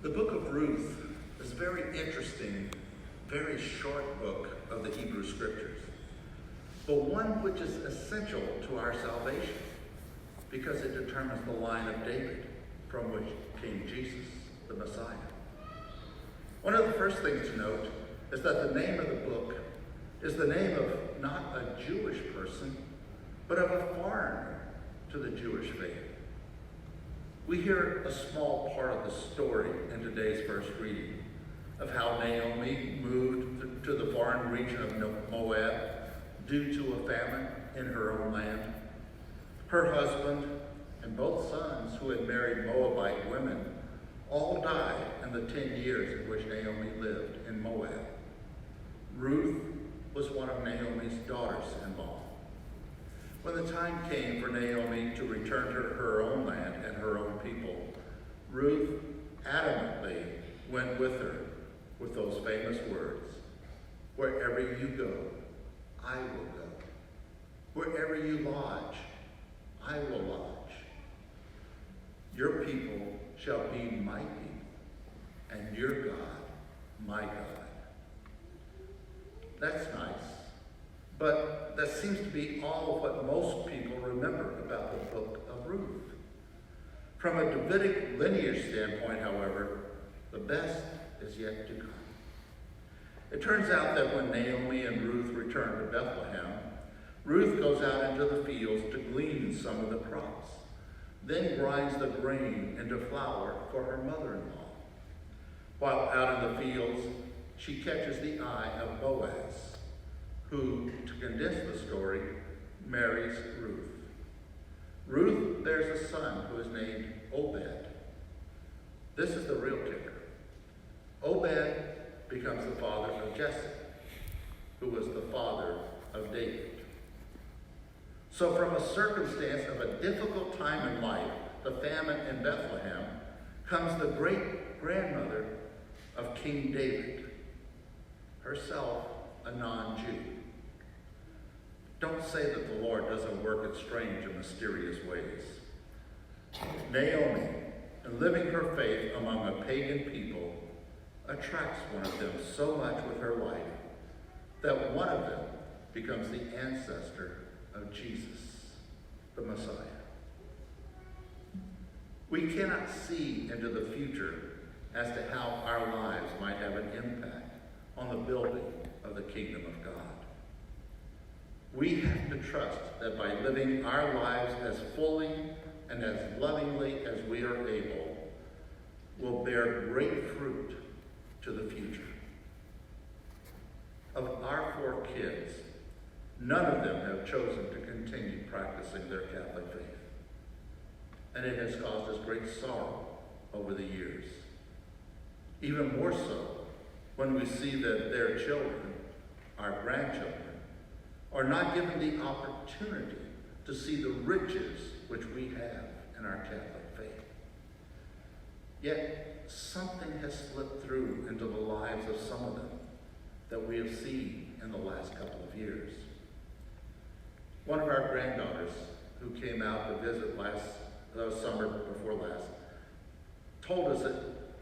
The book of Ruth is a very interesting, very short book of the Hebrew Scriptures, but one which is essential to our salvation because it determines the line of David from which came Jesus, the Messiah. One of the first things to note is that the name of the book is the name of not a Jewish person, but of a foreigner to the Jewish faith. We hear a small part of the story in today's first reading of how Naomi moved to the foreign region of Moab due to a famine in her own land. Her husband and both sons, who had married Moabite women, all died in the 10 years in which Naomi lived in Moab. Ruth was one of Naomi's daughters-in-law. When the time came for Naomi to return to her own land and her own people, Ruth adamantly went with her with those famous words, "Wherever you go, I will go. Wherever you lodge, I will lodge. Your people shall be my people, and your God, my God." That's nice, but that seems to be all of what most people remember about the book of Ruth. From a Davidic lineage standpoint, however, the best is yet to come. It turns out that when Naomi and Ruth return to Bethlehem, Ruth goes out into the fields to glean some of the crops, then grinds the grain into flour for her mother-in-law. While out in the fields, she catches the eye of Boaz, who, to condense the story, marries Ruth. Ruth bears a son who is named Obed. This is the real kicker. Obed becomes the father of Jesse, who was the father of David. So from a circumstance of a difficult time in life, the famine in Bethlehem, comes the great-grandmother of King David, herself a non-Jew. Don't say that the Lord doesn't work in strange and mysterious ways. Naomi, in living her faith among a pagan people, attracts one of them so much with her life that one of them becomes the ancestor of Jesus, the Messiah. We cannot see into the future as to how our lives might have an impact on the building of the kingdom of God. We have to trust that by living our lives as fully and as lovingly as we are able, we'll bear great fruit to the future. Of our 4 kids, none of them have chosen to continue practicing their Catholic faith. And it has caused us great sorrow over the years. Even more so when we see that their children, our grandchildren, are not given the opportunity to see the riches which we have in our Catholic faith. Yet something has slipped through into the lives of some of them that we have seen in the last couple of years. One of our granddaughters, who came out to visit summer before last, told us that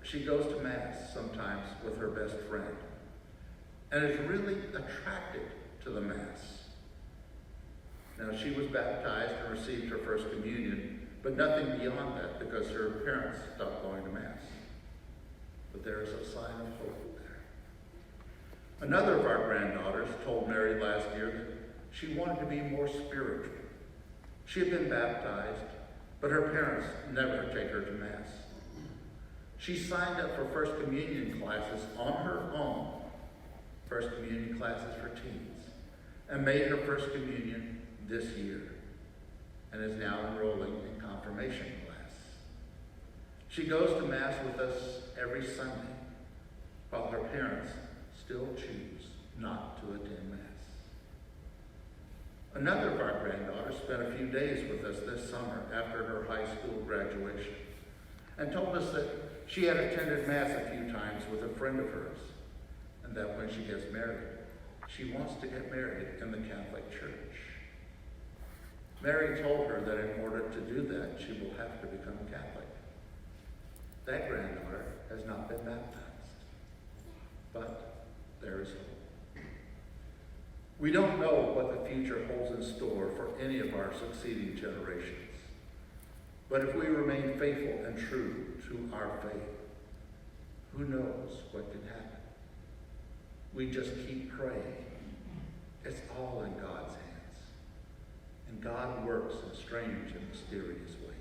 she goes to Mass sometimes with her best friend and is really attracted to the Mass. Now, she was baptized and received her first communion, but nothing beyond that because her parents stopped going to Mass. But there is a sign of hope there. Another of our granddaughters told Mary last year that she wanted to be more spiritual. She had been baptized, but her parents never take her to Mass. She signed up for First Communion classes on her own, First Communion classes for teens, and made her First Communion this year, and is now enrolling in confirmation class. She goes to Mass with us every Sunday, while her parents still choose not to attend Mass. Another of our granddaughters spent a few days with us this summer after her high school graduation and told us that she had attended Mass a few times with a friend of hers, and that when she gets married, she wants to get married in the Catholic Church. Mary told her that in order to do that, she will have to become Catholic. That granddaughter has has not been baptized. But there is hope. We don't know what the future holds in store for any of our succeeding generations. But if we remain faithful and true to our faith, who knows what can happen? We just keep praying. It's all in God's hands. And God works in strange and mysterious ways.